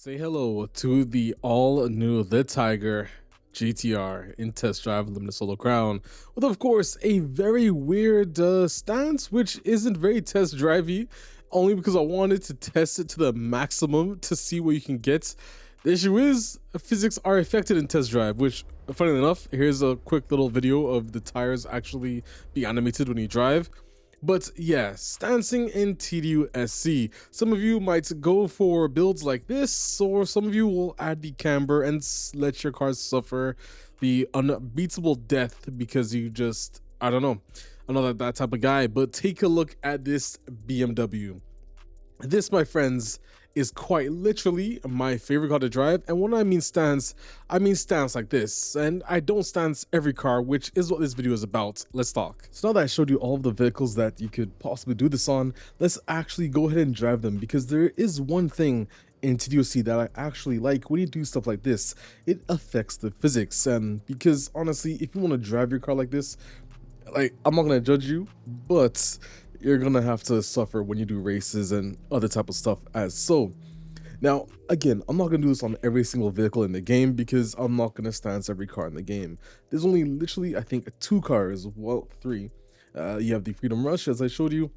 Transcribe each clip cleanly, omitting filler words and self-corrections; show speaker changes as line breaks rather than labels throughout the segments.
Say hello to the all-new The Tiger GTR in Test Drive Limited Solo Crown, with of course a very weird stance, which isn't very test drivey, only because I wanted to test it to the maximum to see what you can get. The issue is physics are affected in test drive, which, funny enough, here's a quick little video of the tires actually being animated when you drive. But yeah, stancing in TDUSC. Some of you might go for builds like this, or some of you will add the camber and let your cars suffer the unbeatable death because you just, I don't know, I'm not that type of guy. But take a look at this BMW. This, my friends, is quite literally my favorite car to drive, and when I mean stance like this, and I don't stance every car, which is what this video is about. Let's talk. So now that I showed you all of the vehicles that you could possibly do this on, let's actually go ahead and drive them, because there is one thing in TDOC that I actually like. When you do stuff like this, it affects the physics, and because honestly, if you want to drive your car like this, like, I'm not gonna judge you, but you're gonna have to suffer when you do races and other type of stuff as so. Now, again, I'm not gonna do this on every single vehicle in the game because I'm not gonna stance every car in the game. There's only literally, I think, 2 cars, well, 3. You have the Freedom Rush, as I showed you,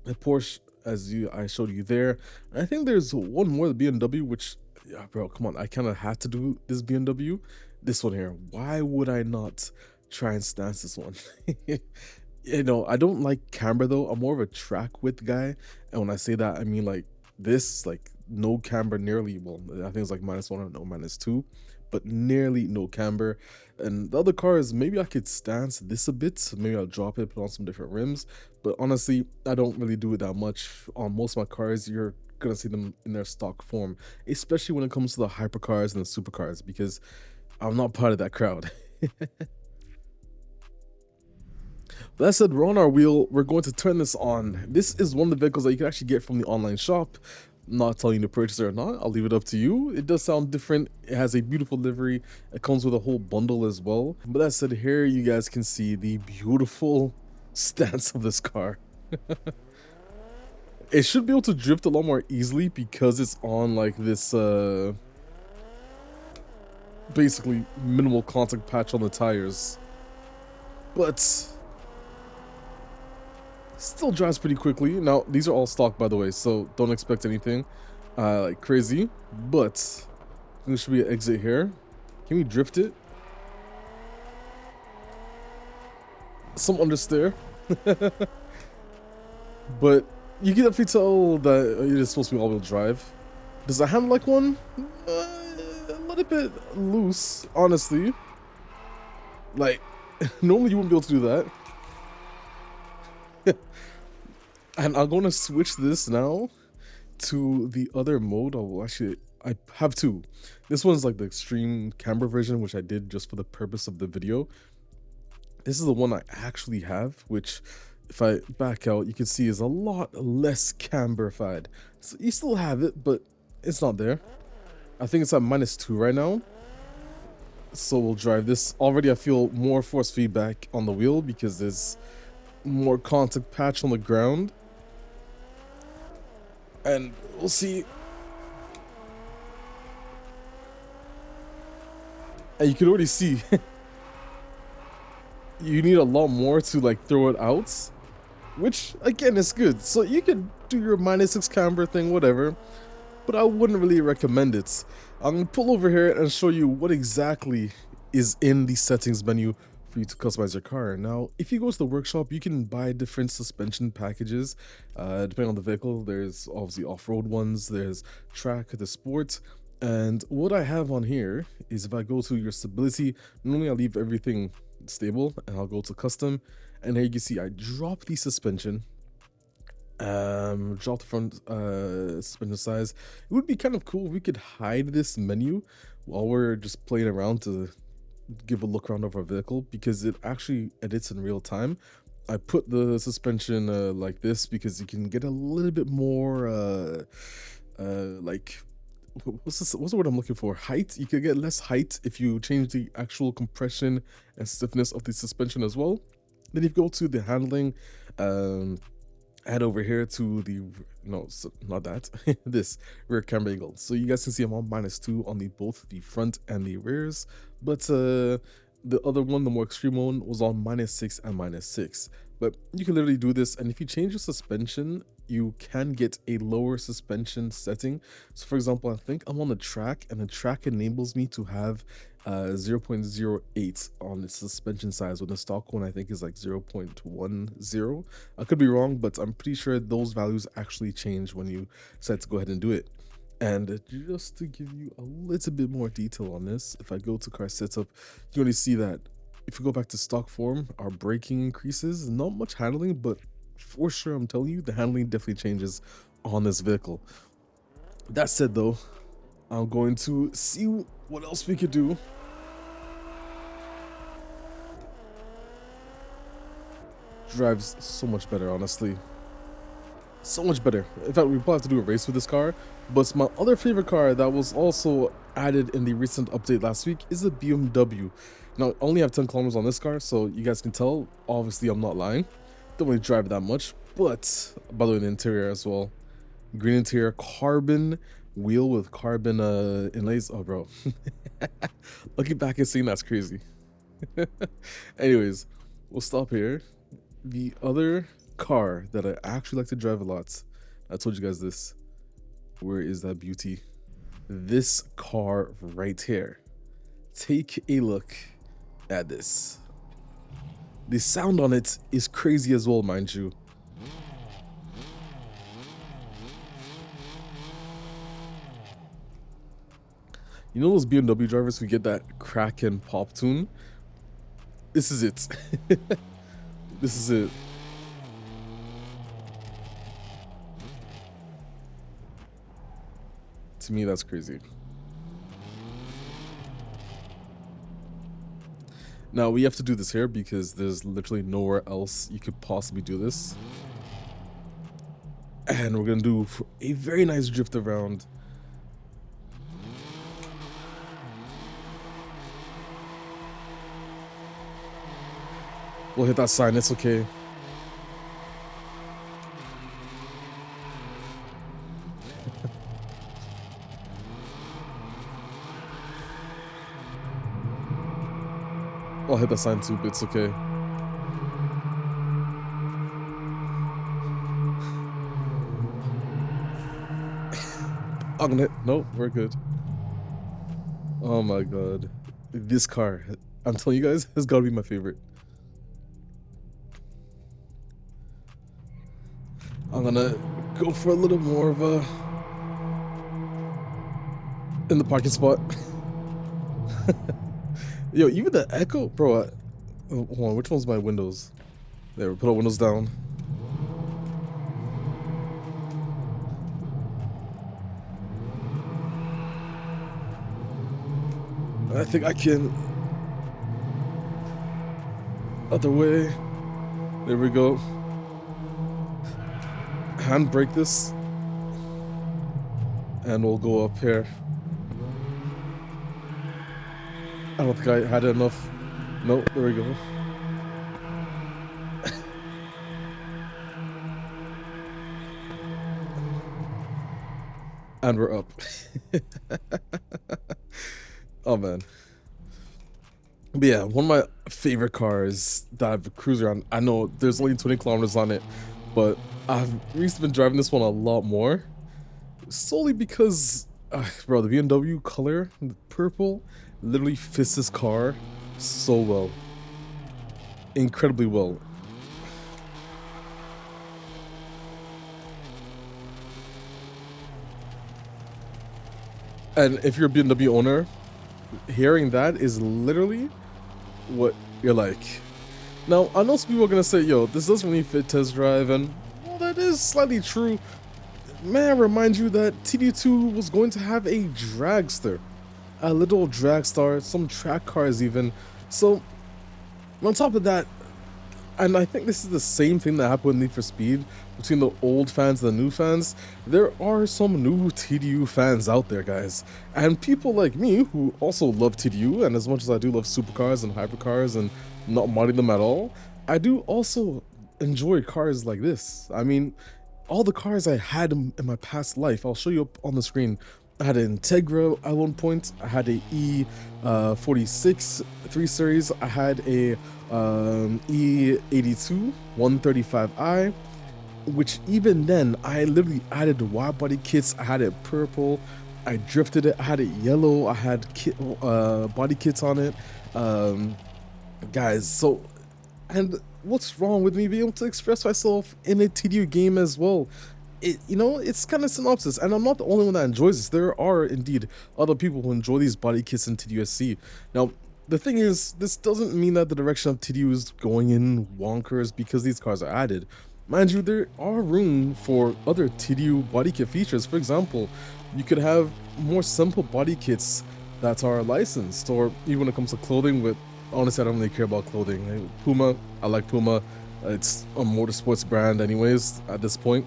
the Porsche, I showed you there. And I think there's one more, the BMW, which, yeah, bro, come on, I kind of had to do this BMW. This one here. Why would I not try and stance this one? You know, I don't like camber though. I'm more of a track width guy, and when I say that, I mean like this, like no camber nearly. Well, I think it's like -1 or no -2, but nearly no camber. And the other cars, maybe I could stance this a bit. Maybe I'll drop it, put on some different rims. But honestly, I don't really do it that much. On most of my cars, you're gonna see them in their stock form, especially when it comes to the hypercars and the supercars, because I'm not part of that crowd. That said, we're on our wheel. We're going to turn this on. This is one of the vehicles that you can actually get from the online shop. I'm not telling you to purchase it or not. I'll leave it up to you. It does sound different. It has a beautiful livery. It comes with a whole bundle as well. But that said, here you guys can see the beautiful stance of this car. It should be able to drift a lot more easily because it's on like this basically minimal contact patch on the tires. But still drives pretty quickly. Now, these are all stock, by the way, so don't expect anything like crazy. But there should be an exit here. Can we drift it? Some understeer. But you can definitely tell that it is supposed to be all-wheel drive. Does it handle like one? A little bit loose, honestly. Like, normally you wouldn't be able to do that. And I'm going to switch this now to the other mode. Oh, actually, I have 2. This one's like the extreme camber version, which I did just for the purpose of the video. This is the one I actually have, which if I back out, you can see is a lot less camberified. So you still have it, but it's not there. I think it's at -2 right now. So we'll drive this. Already I feel more force feedback on the wheel because there's more contact patch on the ground. And we'll see. And you can already see you need a lot more to like throw it out, which again is good. So you can do your -6 camber thing, whatever, but I wouldn't really recommend it. I'm gonna pull over here and show you what exactly is in the settings menu for you to customize your car. Now, if you go to the workshop, you can buy different suspension packages depending on the vehicle. There's obviously off-road ones, there's track, the sport, and what I have on here is if I go to your stability, normally I leave everything stable and I'll go to custom, and here you can see I drop the suspension, drop the front suspension size. It would be kind of cool if we could hide this menu while we're just playing around to give a look around of our vehicle, because it actually edits in real time. I put the suspension like this because you can get a little bit more like, what's the word I'm looking for? Height. You can get less height if you change the actual compression and stiffness of the suspension as well. Then if you go to the handling, And over here to the, no, so not that, this rear camera angle. So you guys can see I'm on -2 on the both the front and the rears, but the other one, the more extreme one, was on -6 and -6. But you can literally do this, and if you change your suspension, you can get a lower suspension setting. So for example, I think I'm on the track, and the track enables me to have 0.08 on the suspension size, when the stock one I think is like 0.10. I could be wrong, but I'm pretty sure those values actually change when you decide to go ahead and do it. And just to give you a little bit more detail on this, if I go to car setup, you only see that if we go back to stock form, our braking increases, not much handling, but for sure, I'm telling you, the handling definitely changes on this vehicle. That said though, I'm going to see what else we could do. Drives so much better, honestly. So much better. In fact, we probably have to do a race with this car. But my other favorite car that was also added in the recent update last week is a BMW. Now, I only have 10 kilometers on this car, so you guys can tell, obviously I'm not lying. Don't really drive it that much. But, by the way, the interior as well. Green interior, carbon wheel with carbon inlays. Oh, bro. Looking back and seeing that's crazy. Anyways, we'll stop here. The other car that I actually like to drive a lot, I told you guys this. Where is that beauty? This car right here. Take a look at this. The sound on it is crazy as well, mind you. You know those BMW drivers who get that crack and pop tune? This is it. This is it. To me, that's crazy. Now, we have to do this here because there's literally nowhere else you could possibly do this. And we're going to do a very nice drift around. We'll hit that sign, it's okay. I'll hit that sign too, but it's okay. I'm gonna hit. Nope, we're good. Oh my god. This car, I'm telling you guys, has gotta be my favorite. I'm gonna go for a little more of a in the parking spot. Yo, even the echo, bro. Hold on, which one's my windows? There, put our windows down. I think I can. Other way. There we go. Handbrake this. And we'll go up here. I don't think I had enough. Nope, there we go. And we're up. Oh man. But yeah, one of my favorite cars that I've cruised around. I know there's only 20 kilometers on it, but I've recently been driving this one a lot more. Solely because, bro, the BMW color, the purple, literally fits this car so well. Incredibly well. And if you're a BMW owner, hearing that is literally what you're like. Now, I know some people are gonna say, yo, this doesn't really fit test drive, and well, that is slightly true. May I remind you that TD2 was going to have a dragster, a little dragstar, some track cars even. So, on top of that, and I think this is the same thing that happened with Need for Speed between the old fans and the new fans. There are some new TDU fans out there, guys, and people like me who also love TDU, and as much as I do love supercars and hypercars and not modding them at all, I do also enjoy cars like this. I mean, all the cars I had in my past life, I'll show you up on the screen. I had an Integra at one point. I had a E46 3 Series. I had a E82 135i, which even then I literally added the Widebody kits. I had it purple. I drifted it. I had it yellow. I had body kits on it, guys. So, and what's wrong with me being able to express myself in a TDU game as well? It's kind of synopsis, and I'm not the only one that enjoys this. There are indeed other people who enjoy these body kits in TDUSC. Now, the thing is, this doesn't mean that the direction of TDU is going in wonkers because these cars are added. Mind you, there are room for other TDU body kit features. For example, you could have more simple body kits that are licensed, or even when it comes to clothing. With honestly, I don't really care about clothing. Puma, I like Puma. It's a motorsports brand anyways at this point.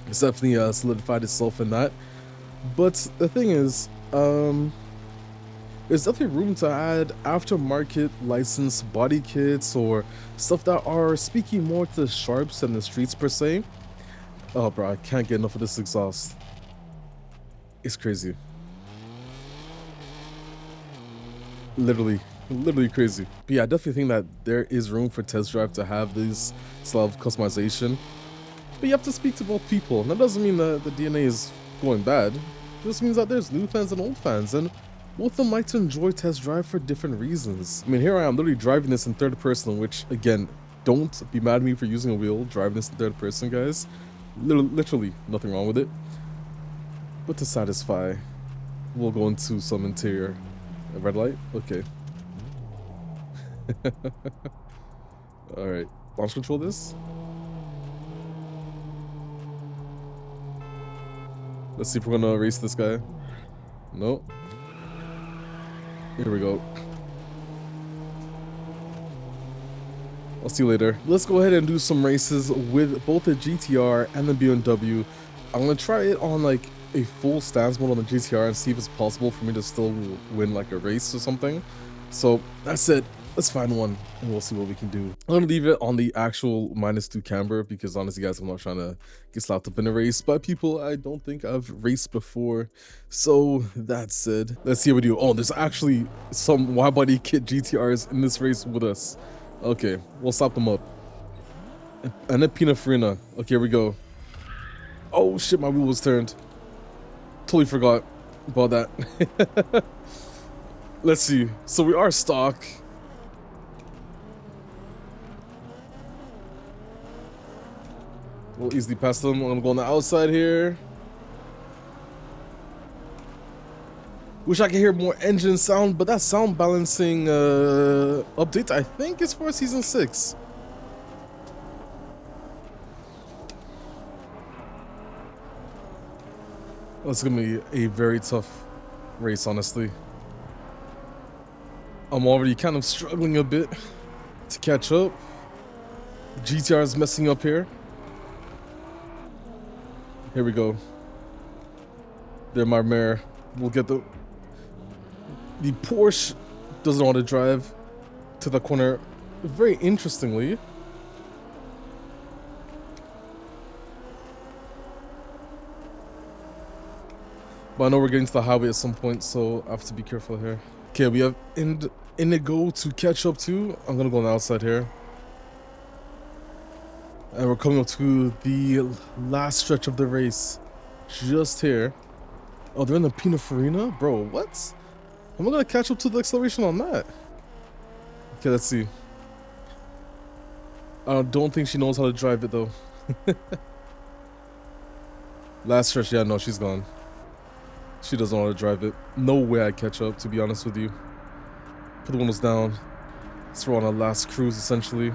It's definitely solidified itself in that. But the thing is, there's definitely room to add aftermarket licensed body kits or stuff that are speaking more to the sharps and the streets per se. Oh bro, I can't get enough of this exhaust. It's crazy. Literally crazy. But yeah, I definitely think that there is room for test drive to have this style of customization. But you have to speak to both people. And that doesn't mean that the DNA is going bad. It just means that there's new fans and old fans, and both of them like to enjoy test drive for different reasons. I mean, here I am literally driving this in third person, which again, don't be mad at me for using a wheel driving this in third person, guys. Literally nothing wrong with it. But to satisfy, we'll go into some interior. A red light? Okay. Alright, launch control this. Let's see if we're gonna race this guy. No. Here we go. I'll see you later. Let's go ahead and do some races with both the GTR and the BMW. I'm gonna try it on like a full stance mode on the GTR and see if it's possible for me to still win like a race or something. So that's it. Let's find one and we'll see what we can do. I'm gonna leave it on the actual -2 camber because honestly guys, I'm not trying to get slapped up in a race by people I don't think I've raced before. So that's it. Let's see what we do. Oh, there's actually some Widebody kit GTRs in this race with us. Okay, we'll slap them up. And a Pininfarina. Okay, here we go. Oh shit, my wheel was turned. Totally forgot about that. Let's see. So we are stock. We'll easily pass them. I'm gonna go on the outside here. Wish I could hear more engine sound, but that sound balancing update I think is for season 6. That's gonna be a very tough race, honestly. I'm already kind of struggling a bit to catch up. GTR is messing up here. Here we go. There, my mare. We'll get the Porsche doesn't want to drive to the corner. Very interestingly. But I know we're getting to the highway at some point, so I have to be careful here. Okay, we have Indigo to catch up to. I'm gonna go on the outside here. And we're coming up to the last stretch of the race. Just here. Oh, they're in the Pininfarina? Bro, what? Am I gonna catch up to the acceleration on that? Okay, let's see. I don't think she knows how to drive it though. Last stretch, yeah, no, she's gone. She doesn't know how to drive it. No way I'd catch up, to be honest with you. Put the windows down. So we're on our last cruise, essentially.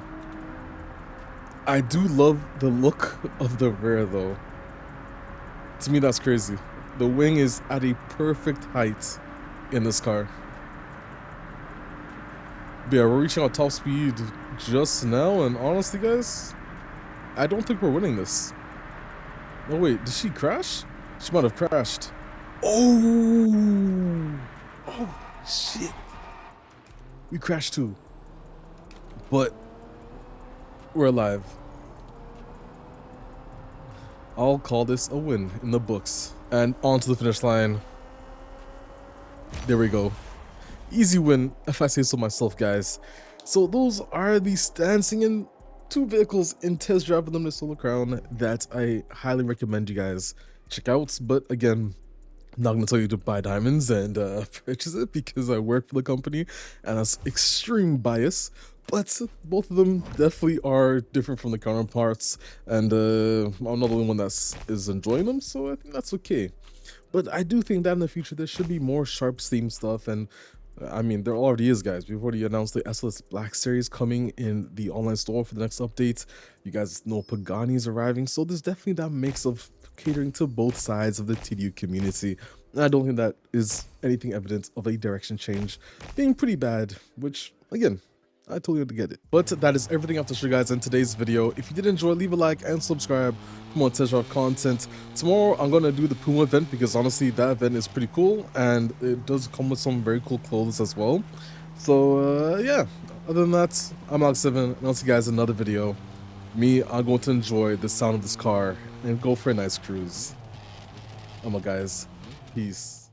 I do love the look of the rear, though. To me, that's crazy. The wing is at a perfect height in this car. But yeah, we're reaching our top speed just now, and honestly, guys, I don't think we're winning this. Oh, wait, did she crash? She might have crashed. Oh! Oh, shit. We crashed too. But we're alive. I'll call this a win in the books. And on to the finish line. There we go. Easy win, if I say so myself, guys. So those are the dancing in 2 vehicles in Test Drive Unlimited Solo Crown that I highly recommend you guys check out. But again, I'm not going to tell you to buy diamonds and purchase it because I work for the company and that's extreme bias. But both of them definitely are different from the counterparts, and I'm not the only one that is enjoying them, so I think that's okay. But I do think that in the future there should be more sharp Steam stuff, and I mean there already is, guys. We've already announced the SLS Black Series coming in the online store for the next update. You guys know Pagani is arriving, so there's definitely that mix of catering to both sides of the TDU community. And I don't think that is anything evident of a direction change being pretty bad, which again, I totally get it. But that is everything I have to show you guys in today's video. If you did enjoy, leave a like and subscribe for more Test Drive content. Tomorrow I'm going to do the Puma event because honestly that event is pretty cool and it does come with some very cool clothes as well. So yeah, other than that, I'm Alex7 and I'll see you guys in another video. I'm going to enjoy the sound of this car and go for a nice cruise. Guys, peace.